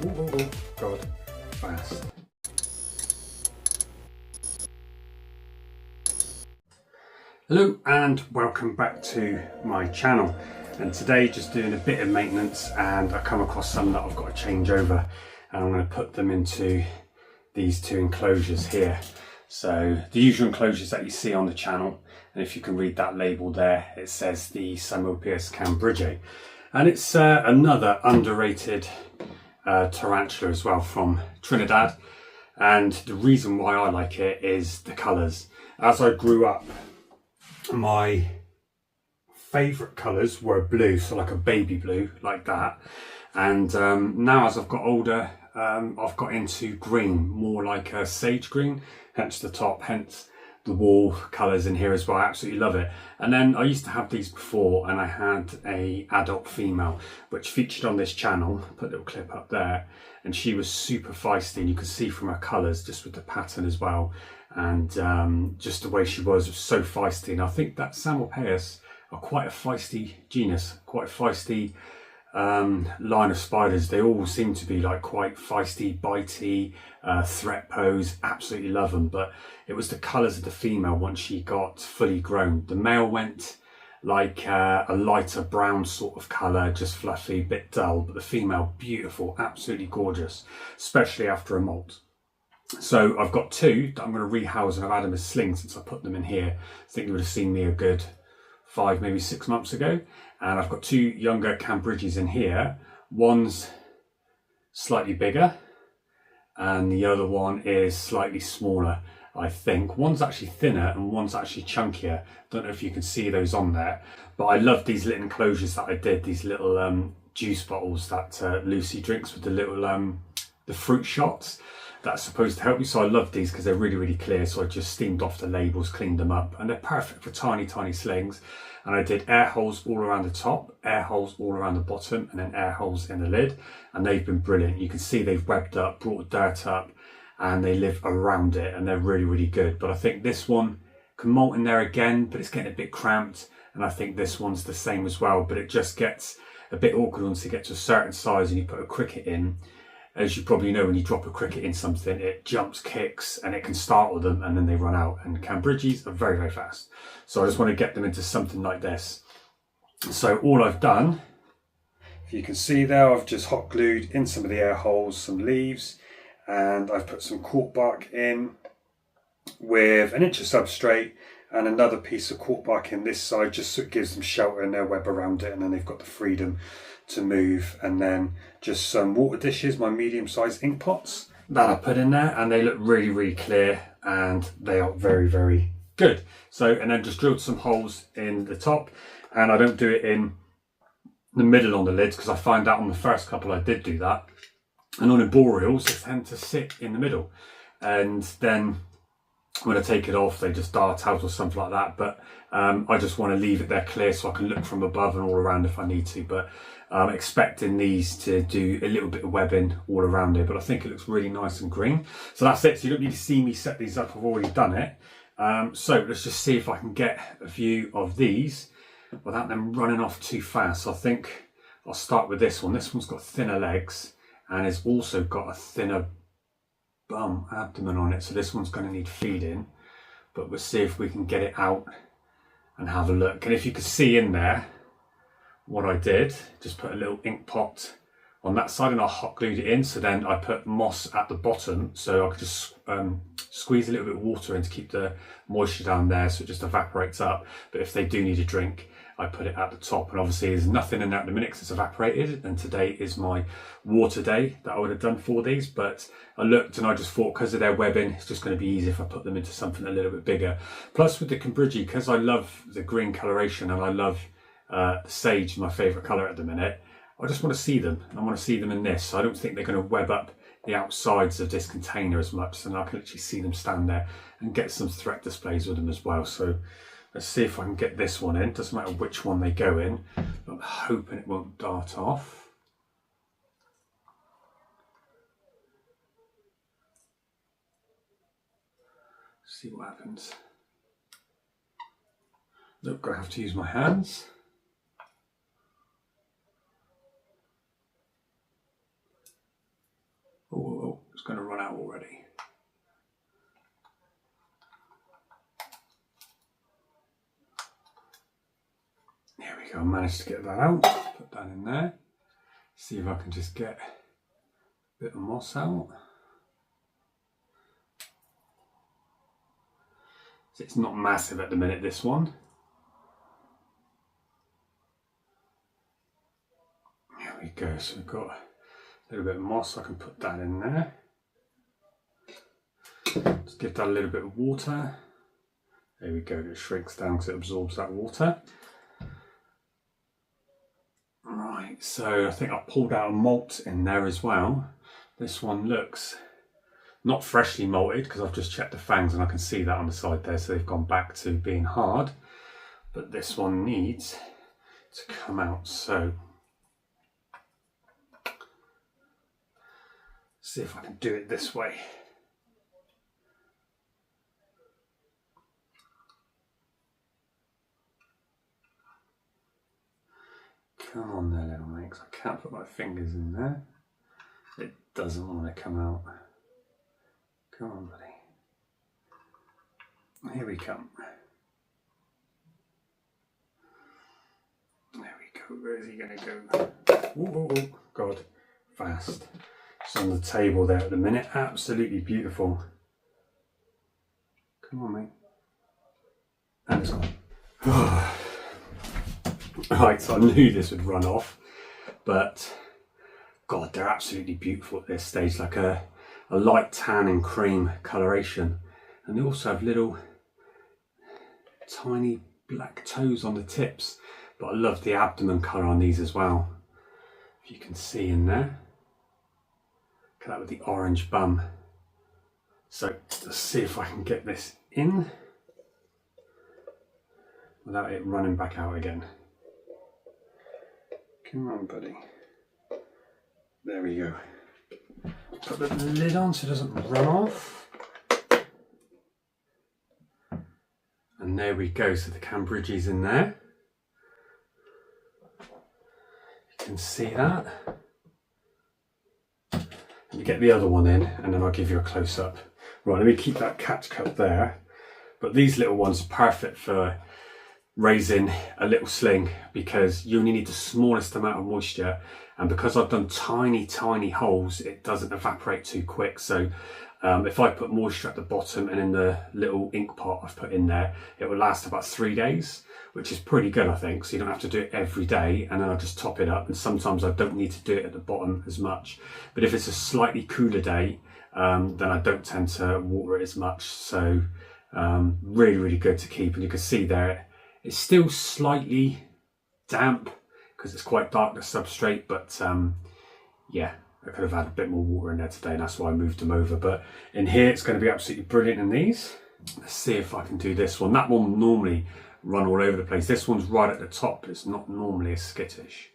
Oh, God, fast. Hello and welcome back to my channel, and today just doing a bit of maintenance, and I come across some that I've got to change over, and I'm going to put them into these two enclosures here. So the usual enclosures that you see on the channel, and if you can read that label there, it says the Psalmopoeus Cambridgei, and it's another underrated tarantula as well from Trinidad. And the reason why I like it is the colours. As I grew up, my favourite colours were blue, so like a baby blue like that, and now as I've got older, I've got into green, more like a sage green, hence the top, hence the wall colours in here as well. I absolutely love it. And then I used to have these before, and I had a adult female which featured on this channel. Put a little clip up there, and she was super feisty, and you could see from her colours just with the pattern as well, and just the way she was so feisty. And I think that Psalmopoeus are quite a feisty genus, quite a feisty line of spiders. They all seem to be like quite feisty, bitey, threat pose. Absolutely love them. But it was the colours of the female once she got fully grown. The male went like a lighter brown sort of colour, just fluffy, bit dull, but the female, beautiful, absolutely gorgeous, especially after a molt. So I've got two that I'm going to rehouse, and I've had them as slings since I put them in here. I think you would have seen me a good 5, maybe 6 months ago. And I've got two younger Cambridgeis in here. One's slightly bigger and the other one is slightly smaller, I think. One's actually thinner and one's actually chunkier. Don't know if you can see those on there, but I love these little enclosures that I did, these little juice bottles that Lucy drinks with the little the fruit shots. That's supposed to help you. So I love these because they're really, really clear. So I just steamed off the labels, cleaned them up, and they're perfect for tiny, tiny slings. And I did air holes all around the top, air holes all around the bottom, and then air holes in the lid. And they've been brilliant. You can see they've webbed up, brought dirt up, and they live around it, and they're really, really good. But I think this one can molt in there again, but it's getting a bit cramped. And I think this one's the same as well, but it just gets a bit awkward once it gets to a certain size and you put a cricket in. As you probably know, when you drop a cricket in something, it jumps, kicks, and it can startle them, and then they run out. And Cambridgeis are very, very fast. So I just want to get them into something like this. So all I've done, if you can see there, I've just hot glued in some of the air holes some leaves, and I've put some cork bark in with 1 inch of substrate and another piece of cork bark in this side, just so it gives them shelter and their web around it, and then they've got the freedom to move. And then just some water dishes, my medium-sized ink pots that I put in there, and they look really, really clear, and they are very, very good. So, and then just drilled some holes in the top, and I don't do it in the middle on the lids because I find out on the first couple I did do that, and on arboreals they tend to sit in the middle, and then when I take it off they just dart out or something like that. But I just want to leave it there clear so I can look from above and all around if I need to. But I'm expecting these to do a little bit of webbing all around it, but I think it looks really nice and green. So that's it. So you don't need to see me set these up, I've already done it. So let's just see if I can get a view of these without them running off too fast. So I think I'll start with this one. This one's got thinner legs and it's also got a thinner abdomen on it. So this one's going to need feeding, but we'll see if we can get it out and have a look. And if you could see in there, what I did, just put a little ink pot on that side and I hot glued it in. So then I put moss at the bottom, so I could just squeeze a little bit of water in to keep the moisture down there so it just evaporates up. But if they do need a drink, I put it at the top. And obviously there's nothing in there at the minute because it's evaporated, and today is my water day that I would have done for these. But I looked and I just thought, because of their webbing, it's just going to be easy if I put them into something a little bit bigger. Plus with the Cambridgei, because I love the green coloration and I love the sage, my favourite colour at the minute, I just want to see them. I want to see them in this. So I don't think they're going to web up the outsides of this container as much, and I can actually see them stand there and get some threat displays with them as well. So let's see if I can get this one in. Doesn't matter which one they go in. I'm hoping it won't dart off. See what happens. Look, I have to use my hands. Oh, it's going to run out already. There we go, I managed to get that out, put that in there. See if I can just get a bit of moss out. So it's not massive at the minute, this one. There we go, so we've got a little bit of moss, I can put that in there. Just give that a little bit of water. There we go, it shrinks down because it absorbs that water. Right, so I think I pulled out a malt in there as well. This one looks not freshly malted because I've just checked the fangs and I can see that on the side there, so they've gone back to being hard. But this one needs to come out, so see if I can do it this way. Come on there, little mate, 'cause I can't put my fingers in there. It doesn't want to come out. Come on, buddy. Here we come. There we go. Where is he going to go? Oh, God. Fast. It's on the table there at the minute. Absolutely beautiful. Come on, mate. And it's gone. Right, so I knew this would run off, but God, they're absolutely beautiful at this stage, like a light tan and cream coloration. And they also have little tiny black toes on the tips, but I love the abdomen colour on these as well. If you can see in there. Look at that with the orange bum. So let's see if I can get this in without it running back out again. Come on, buddy. There we go. Put the lid on so it doesn't run off. And there we go, so the Cambridgei's in there. You can see that. Let me get the other one in and then I'll give you a close-up. Right, let me keep that catch cup there. But these little ones are perfect for raising a little sling because you only need the smallest amount of moisture, and because I've done tiny holes, it doesn't evaporate too quick. So if I put moisture at the bottom and in the little ink pot I've put in there, it will last about 3 days, which is pretty good, I think. So you don't have to do it every day, and then I just top it up, and sometimes I don't need to do it at the bottom as much. But if it's a slightly cooler day, then I don't tend to water it as much. So really good to keep. And you can see there it's still slightly damp because it's quite dark, the substrate, but yeah, I could have had a bit more water in there today, and that's why I moved them over. But in here it's going to be absolutely brilliant in these. Let's see if I can do this one. That one normally run all over the place. This one's right at the top. It's not normally as skittish.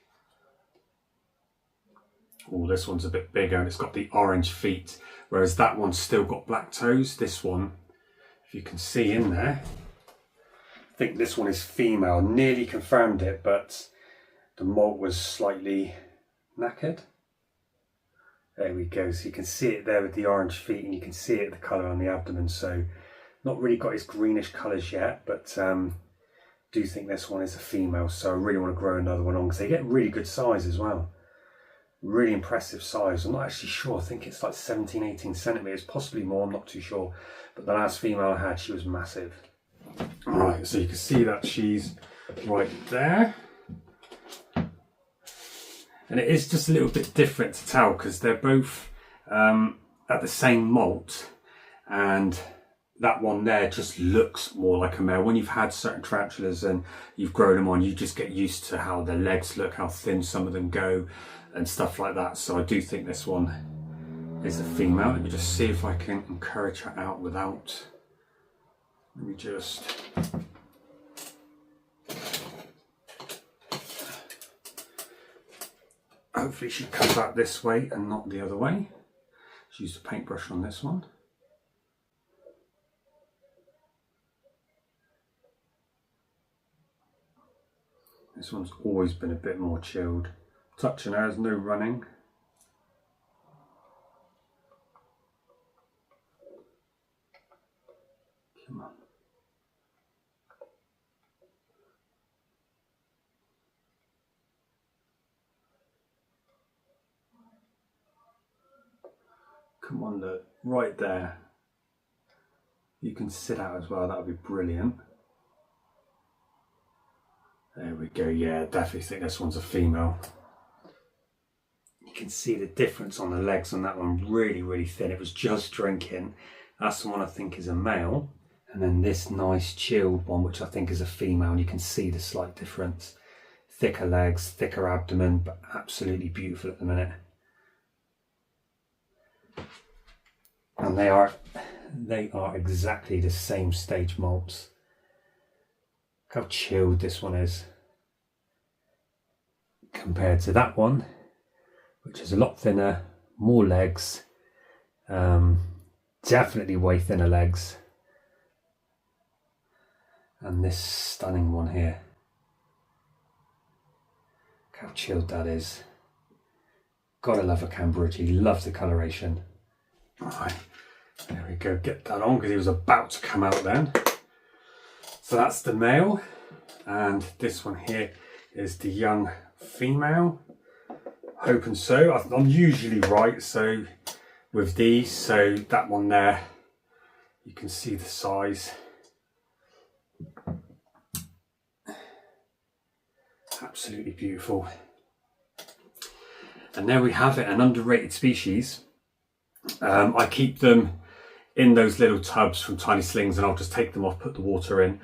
Oh, this one's a bit bigger and it's got the orange feet, whereas that one's still got black toes. This one, if you can see in there, I think this one is female. Nearly confirmed it, but the molt was slightly knackered. There we go. So you can see it there with the orange feet, and you can see it, the colour on the abdomen. So not really got its greenish colours yet, but do think this one is a female. So I really want to grow another one on because they get really good size as well. Really impressive size. I'm not actually sure. I think it's like 17, 18 centimetres, possibly more. I'm not too sure. But the last female I had, she was massive. Right, so you can see that she's right there. And it is just a little bit different to tell because they're both at the same molt, and that one there just looks more like a male. When you've had certain tarantulas and you've grown them on, you just get used to how their legs look, how thin some of them go and stuff like that. So I do think this one is a female. Let me just see if I can encourage her out without... Let me just... Hopefully she comes out this way and not the other way. Just use the paintbrush on this one. This one's always been a bit more chilled. Touching her, there's no running. Come on. Come on, look, right there. You can sit out as well, that would be brilliant. There we go, yeah, definitely think this one's a female. You can see the difference on the legs on that one, really, really thin. It was just drinking. That's the one I think is a male. And then this nice chilled one, which I think is a female, and you can see the slight difference. Thicker legs, thicker abdomen, but absolutely beautiful at the minute. And they are exactly the same stage molts. Look how chilled this one is compared to that one, which is a lot thinner, more legs, definitely way thinner legs. And this stunning one here. Look how chilled that is. Gotta love a Cambridgei, love the coloration. Right, there we go, get that on because he was about to come out then. So that's the male, and this one here is the young female. Hoping so. I'm usually right, so with these, so that one there, you can see the size. Absolutely beautiful. And there we have it, an underrated species. I keep them in those little tubs from Tiny Slings, and I'll just take them off, put the water in,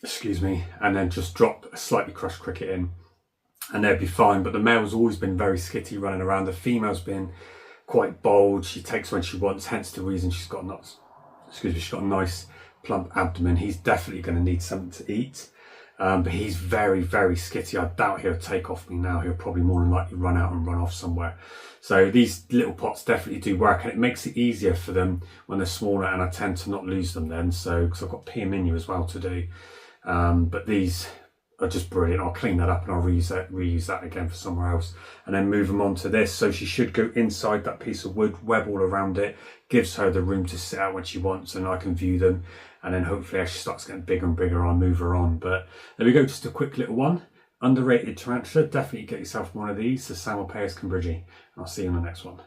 excuse me, and then just drop a slightly crushed cricket in, and they'll be fine. But the male's always been very skitty running around. The female's been quite bold. She takes when she wants, hence the reason she's got she's got a nice plump abdomen. He's definitely going to need something to eat. But he's very, very skitty. I doubt he'll take off me now. He'll probably more than likely run out and run off somewhere. So these little pots definitely do work, and it makes it easier for them when they're smaller, and I tend to not lose them then. So, because I've got peer menu as well to do. But these are just brilliant. I'll clean that up and I'll reuse that again for somewhere else, and then move them on to this. So she should go inside that piece of wood, web all around it, gives her the room to sit out when she wants, and I can view them. And then hopefully as she starts getting bigger and bigger, I'll move her on. But there we go, just a quick little one. Underrated tarantula. Definitely get yourself one of these, the Psalmopoeus Cambridgei. I'll see you in the next one.